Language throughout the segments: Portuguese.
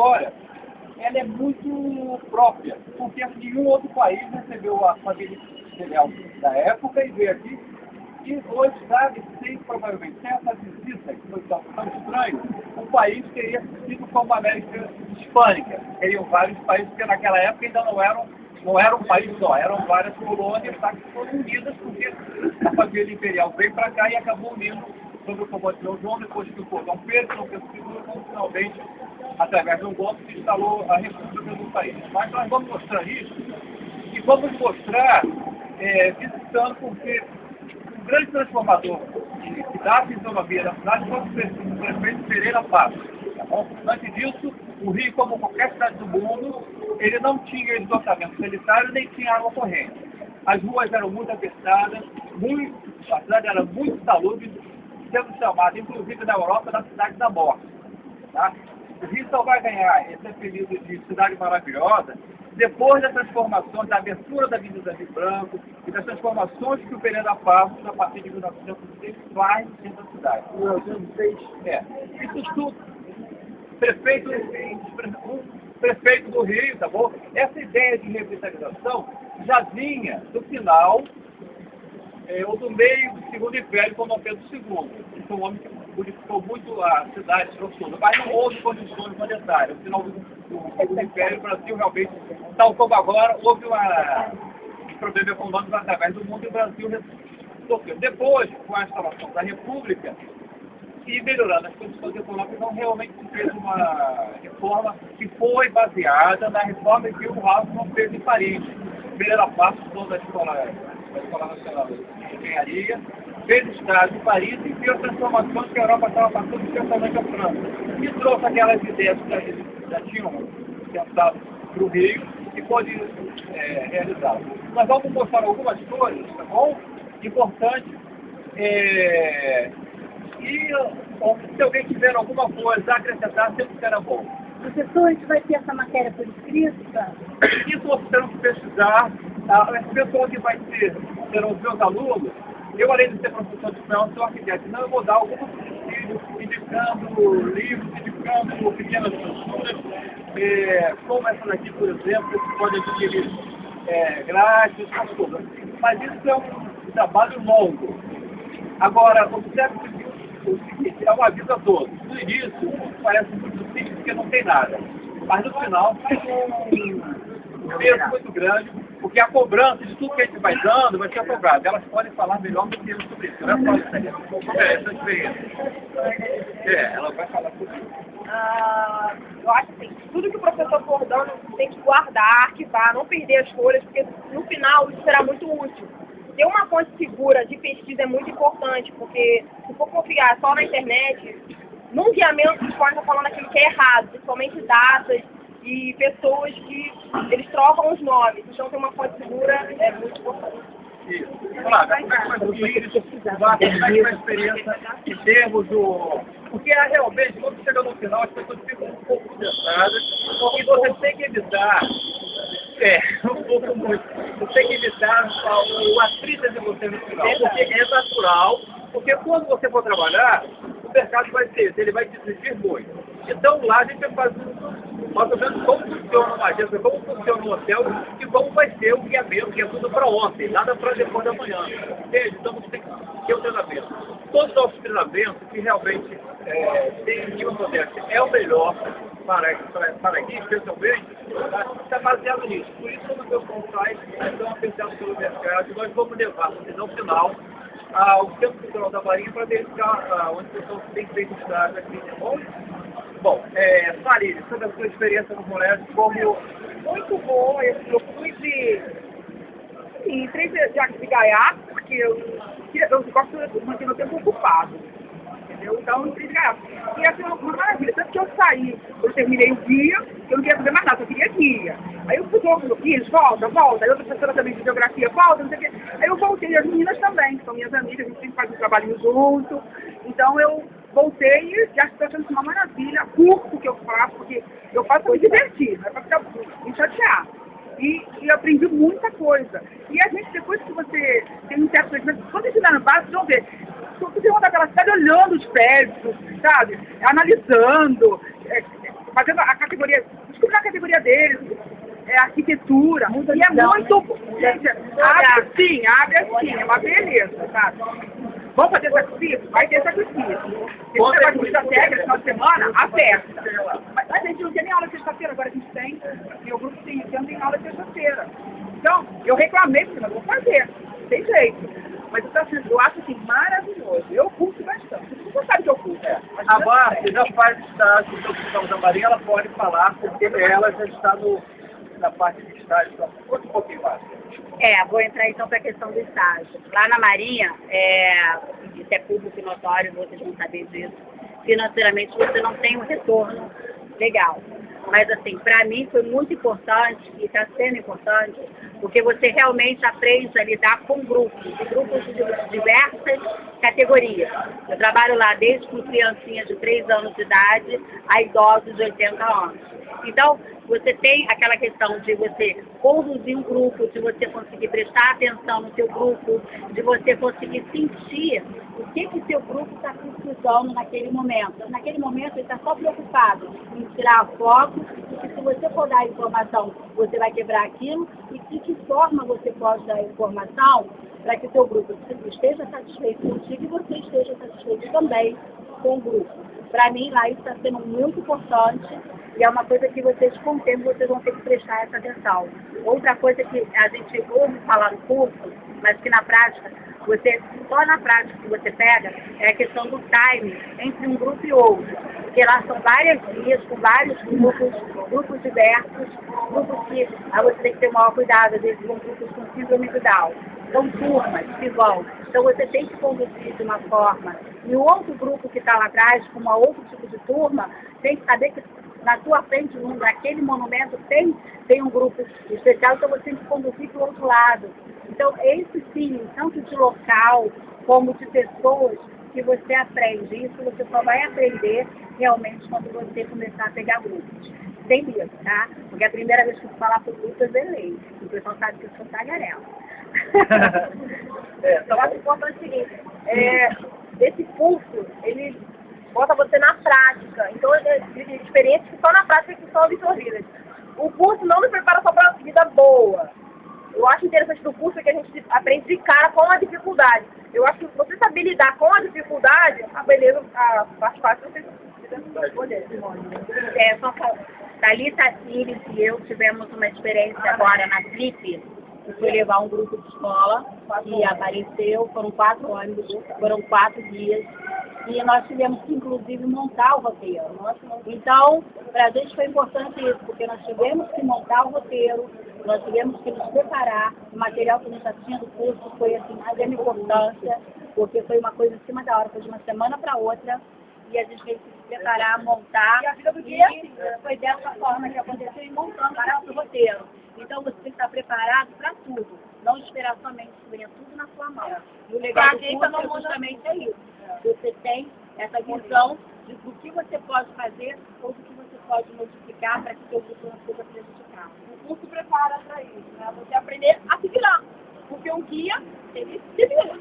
história, ela é muito própria, porque nenhum outro país recebeu a família imperial da época e veio aqui. E hoje, sabe, provavelmente, sem essa visita, que foi tão estranho, o país teria sido como a América Hispânica. Teriam vários países, porque naquela época ainda não era um país só, eram várias colônias, tá, que foram unidas, porque a família imperial veio para cá e acabou unindo sobre o comando de Dom João, depois que o Dom Pedro, Dom Pedro II, finalmente, através de um golpe, se instalou a República do país. Mas nós vamos mostrar isso, e vamos mostrar visitando, porque um grande transformador que dá a fisionomia da cidade foi o prefeito Pereira Passos. Tá bom? Antes disso, o Rio, como qualquer cidade do mundo, ele não tinha esgotamento sanitário nem tinha água corrente. As ruas eram muito apertadas, a cidade era muito salubre, sendo chamada, inclusive na Europa, da cidade da morte. Tá? O Rio só vai ganhar esse apelido de cidade maravilhosa depois da transformação, da abertura da Avenida Rio Branco e das transformações que o Pereira Passos, a partir de 1906, faz no centro da cidade. 1906? Isso tudo. Prefeito do Rio, tá bom? Essa ideia de revitalização já vinha do final ou do meio do Segundo Império com Dom Pedro II, que foi um homem que modificou muito a cidade toda, mas não houve condições monetárias. No final do Segundo Império, o Brasil realmente, tal como agora, houve um problema econômico através do mundo e o Brasil sofreu. Depois, com a instalação da República, e melhorando as condições econômicas, então realmente se fez uma reforma que foi baseada na reforma que o Raffman fez em Paris. Pereira Passos, toda a Escola Nacional de Engenharia, fez estágio em Paris e viu as transformações que a Europa estava passando, especialmente a França. E trouxe aquelas ideias que já tinham pensado para o Rio e pôde realizá-las. Nós vamos mostrar algumas coisas, tá bom? Importantes. E se alguém tiver alguma coisa a acrescentar, sempre será bom. Professor, a gente vai ter essa matéria por escrito, tá? Isso nós temos que pesquisar. Esse pessoal que vai serão os meus alunos, eu, além de ser professor de espanhol, sou arquiteto. Então, eu vou dar alguns vídeos indicando livros, indicando pequenas estruturas, como essa daqui, por exemplo, que pode adquirir grátis, essas coisas. Mas isso é um trabalho longo. Agora, observe o seguinte, é um aviso a todos. No início, parece muito simples porque não tem nada. Mas no final, tem um peso muito grande, porque a cobrança de tudo que a gente vai dando vai ser cobrado. Elas podem falar melhor do que eu sobre isso. Não é só isso aí, sobre essa experiência. Ela vai falar sobre isso. Eu acho assim, tudo que o professor for dando tem que guardar, arquivar, não perder as folhas, porque no final isso será muito útil. Ter uma fonte segura de pesquisa é muito importante, porque se for confiar só na internet, num guiamento os podem estar falando aquilo que é errado, principalmente datas e pessoas que eles trocam os nomes. Então ter uma fonte segura é muito importante. Isso. Vamos lá, como é que vai ser a experiência em termos do... Porque realmente, quando chega no final, as pessoas ficam um pouco frustradas e você tem que evitar... um pouco muito. Você tem que evitar o atrito de você no final, porque é natural, porque quando você for trabalhar, o mercado vai ser esse, ele vai te exigir muito. Então lá a gente vai fazer mais ou menos como funciona uma agência, como funciona um hotel e como vai ser o guiamento, que é tudo para ontem, nada para depois da manhã. Entende? Então você tem que ter o treinamento. Todos os nossos treinamentos que realmente tem nível modéstia é o melhor para aqui, especialmente, está baseado nisso. Por isso, quando o meu site estão apreciados pelo mercado, nós vamos levar, no final, ao Centro Cultural da Marinha para verificar onde o pessoal tem feito estágio aqui, tá bom? Bom, Farid, sobre a sua experiência no colégio, como... Muito bom, eu fui em 3 de gaiato, porque eu gosto de manter meu tempo ocupado. Entendeu? Então, em 3 de gaiato. E assim, uma maravilha. Tanto que eu saí, eu terminei o dia, eu não queria fazer mais nada, eu queria guia. Aí eu fui no guia, volta. Aí outra professora também de geografia, volta, não sei o quê. Aí eu voltei, as meninas também, que são minhas amigas, a gente sempre faz um trabalhinho junto. Então eu voltei e já estou achando uma maravilha, curto que eu faço, porque eu faço para me divertir, não é para ficar me chatear. E aprendi muita coisa. E a gente, depois que você tem um certo conhecimento, quando você está no básico, vocês vão ver, você vai pela cidade olhando os prédios, sabe? Analisando. fazendo a categoria, descobrir a categoria deles, arquitetura, e é muito, gente, abre assim, é uma beleza, sabe? Vamos fazer sacrifício? Vai ter sacrifício. Se você vai cuidar técnica no final de semana, a festa. Mas a gente não tem nem aula de sexta-feira, agora a gente tem, e o grupo sim, não tem aula de sexta-feira. Então, eu reclamei, mas eu vou fazer, tem jeito. Mas eu acho assim, maravilhoso. Eu curto bastante. Você sabe que eu curto. A Márcia já faz estágio no Hospital da Marinha, ela pode falar, porque ela já está na parte de estágio. Então, conta um pouquinho mais. Vou entrar então para a questão do estágio. Lá na Marinha, isso é público e notório, vocês vão saber disso. Financeiramente você não tem um retorno legal. Mas assim, para mim foi muito importante, e está sendo importante, porque você realmente aprende a lidar com grupos de diversas categorias. Eu trabalho lá desde com criancinhas de 3 anos de idade a idosos de 80 anos. Então, você tem aquela questão de você conduzir um grupo, de você conseguir prestar atenção no seu grupo, de você conseguir sentir o que seu grupo está precisando naquele momento. Naquele momento, ele está só preocupado em tirar a foto, porque se você for dar informação, você vai quebrar aquilo, e de que forma você pode dar informação para que o seu grupo esteja satisfeito contigo e você esteja satisfeito também com o grupo. Para mim, lá isso está sendo muito importante e é uma coisa que vocês, com o tempo, vocês vão ter que prestar essa atenção. Outra coisa que a gente ouve falar no curso, mas que na prática, só na prática que você pega, é a questão do time entre um grupo e outro. Porque lá são várias guias, com vários grupos diversos, grupos que você tem que ter o maior cuidado, às vezes são grupos com síndrome de Down. São turmas que vão. Então você tem que conduzir de uma forma. E o outro grupo que está lá atrás, com um outro tipo de turma, tem que saber que na sua frente, naquele monumento, tem um grupo especial, então você tem que conduzir para o outro lado. Então, esse sim, tanto de local como de pessoas que você aprende. Isso você só vai aprender realmente quando você começar a pegar grupos. Sem medo, tá? Porque a primeira vez que eu falar por grupos, eu zelei. O pessoal sabe que eu sou tagarela. Eu acho importante o seguinte, esse curso, ele bota você na prática. Então, experiências que só na prática que são absorvidas. O curso não me prepara só para uma vida boa. Eu acho interessante do curso que a gente aprende de cara com a dificuldade. Eu acho que você saber lidar com a dificuldade, a beleza, a parte fácil, você poder. Só Thalita Iris e eu tivemos uma experiência agora na CLIP, que foi levar um grupo de escola e apareceu, foram 4 ônibus, foram 4 dias, e nós tivemos que, inclusive, montar o roteiro. Então, para a gente foi importante isso, porque nós tivemos que montar o roteiro, nós tivemos que nos preparar, o material que a gente já tinha do curso foi assim, de extrema importância, porque foi uma coisa em cima da hora, foi de uma semana para outra, e a gente teve que se preparar, montar, E a vida do dia assim, foi dessa forma que aconteceu, e montando o nosso roteiro. Então você tem que estar preparado para tudo, não esperar somente venha tudo na sua mão. E o legal do curso justamente é isso. Você tem essa visão do que você pode fazer ou do que você pode modificar para que o seu grupo não seja prejudicado. o curso prepara para isso, né? Você aprender a se virar. Porque um guia, ele se vira.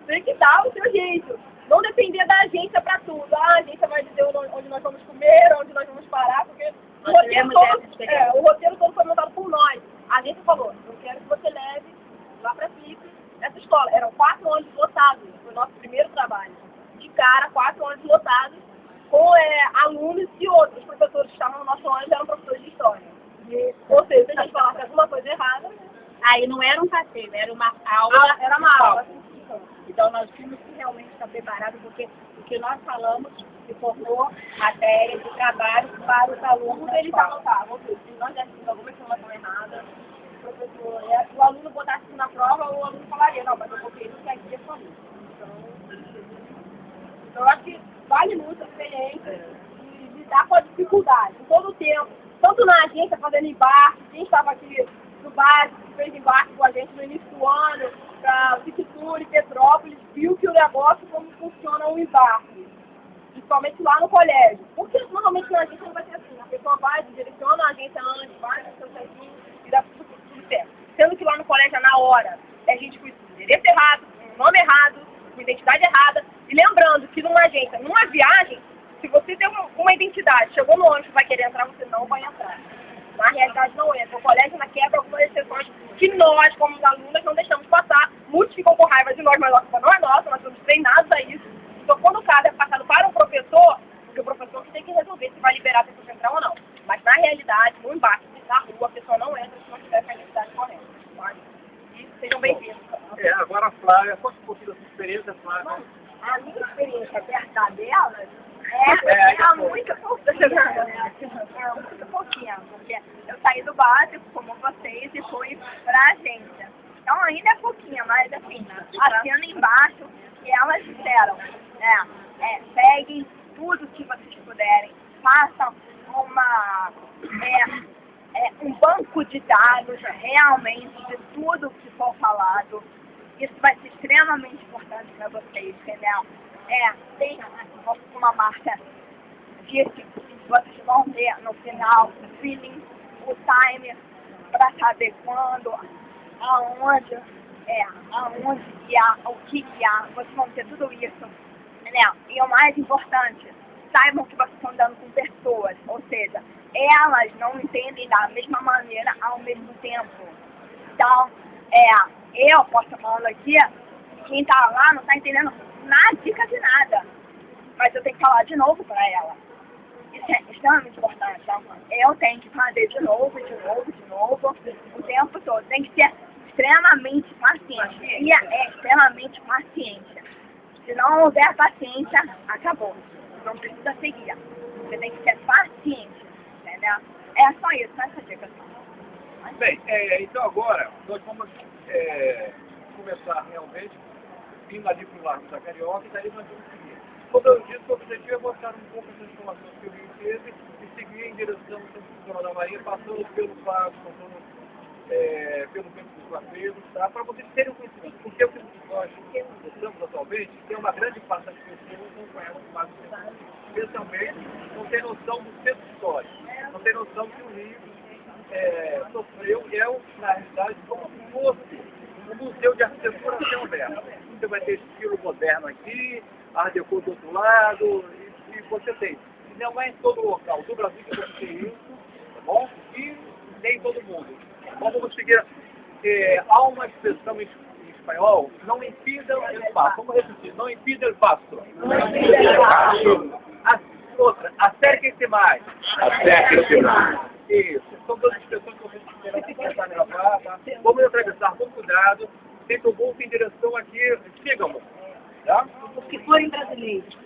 Tem que dar o seu jeito. Não depender da agência para tudo. A agência vai dizer onde nós vamos comer, onde nós vamos parar, porque o roteiro todo foi montado por nós. A agência falou, eu quero que você leve lá para a FIP essa escola. Eram 4 ônibus lotados, foi o nosso primeiro trabalho. De cara, 4 ônibus lotados, com alunos e outros professores que estavam no nosso ônibus, eram professores de história. Ou seja, se a gente falasse alguma coisa errada... Aí não era um passeio, era uma aula. Era uma aula. Então nós tínhamos que realmente estar preparados, porque o que nós falamos se formou matéria de trabalho para os alunos. Tudo eles anotavam. Se nós dessemos alguma informação errada, o aluno botasse isso na prova, o aluno falaria, não, mas eu coloquei isso que aqui é só isso. Então eu acho que vale muito a experiência de lidar com a dificuldade, todo o tempo. Tanto na agência fazendo embarque, quem estava aqui no básico, fez embarque com a gente no início do ano, para Vitória e Petrópolis, viu que o negócio, como funciona o embarque, principalmente lá no colégio. Porque normalmente na agência não vai ser assim, a pessoa vai, direciona a agência antes, vai no seu certinho e dá tudo certo. Sendo que lá no colégio, na hora, a gente com o endereço errado, com o nome errado, com a identidade errada, e lembrando que numa agência, numa viagem, Se você tem uma identidade, chegou no ônibus, vai querer entrar, você não vai entrar. Na realidade não entra. O colégio ainda quebra algumas exceções que nós, como alunos, não deixamos passar. Muitos ficam com raiva de nós, mas a culpa não é nossa, nós somos treinados a isso. Então quando o caso é passado para um professor, porque o professor que tem que resolver se vai liberar a pessoa de entrar ou não. Mas na realidade, no embarque, na rua, a pessoa não entra se não tiver com a identidade correta. E sejam bem-vindos. Agora a Flávia, conta um pouquinho da sua experiência, Flávia. A minha experiência perto delas é muito pouquinha. É muito pouquinha, porque eu saí do básico, como vocês, e fui pra agência. Então ainda é pouquinha, mas assim, assina embaixo que elas disseram, peguem tudo que vocês puderem, façam um banco de dados realmente de tudo que for falado. Isso vai ser extremamente importante para vocês, entendeu? Tem uma marca disse que vocês vão ter no final o feeling, o time, para saber quando, aonde o que há, vocês vão ter tudo isso, entendeu? E o mais importante, saibam que vocês estão dando com pessoas, ou seja, elas não entendem da mesma maneira ao mesmo tempo. Então, eu posso estar falando aqui, quem está lá não está entendendo nada, dica de nada, mas eu tenho que falar de novo para ela. Isso é extremamente importante. Então, eu tenho que fazer de novo, o tempo todo. Tem que ser extremamente paciente. E é extremamente paciente. Se não houver paciência, acabou. Não precisa seguir. Você tem que ser paciente, entendeu? É só isso, essa dica. Bem, então agora nós vamos começar realmente vindo ali para o Largo da Carioca e dali nós vamos seguir. Como eu disse, o objetivo é mostrar um pouco das informações que o Rio teve e seguir em direção ao Centro Cultural da Marinha, passando pelo Passo, passando pelo Campo dos Guarulhos, tá? Para vocês terem um conhecimento. Porque o que nós estamos atualmente, tem uma grande parte das pessoas que não conhecem mais o centro. Especialmente, não tem noção do centro histórico, não tem noção que o Rio sofreu, na realidade, como se fosse um museu de arquitetura a céu aberto. Você vai ter estilo moderno aqui, Art Deco do outro lado, e você tem. Não é em todo local do Brasil que você tem isso, tá bom? E nem em todo mundo. Então vamos seguir. Há uma expressão em espanhol, não impida el paso. Vamos repetir, não impida el paso. Não impida el paso. Outra, acerquem-se mais. Acerquem-se mais. Isso. São duas expressões que vocês terão que começar a gravar, tá? Vamos atravessar com cuidado, sem tumulto em direção aqui. Sigam-nos. Tá? Os que forem brasileiros.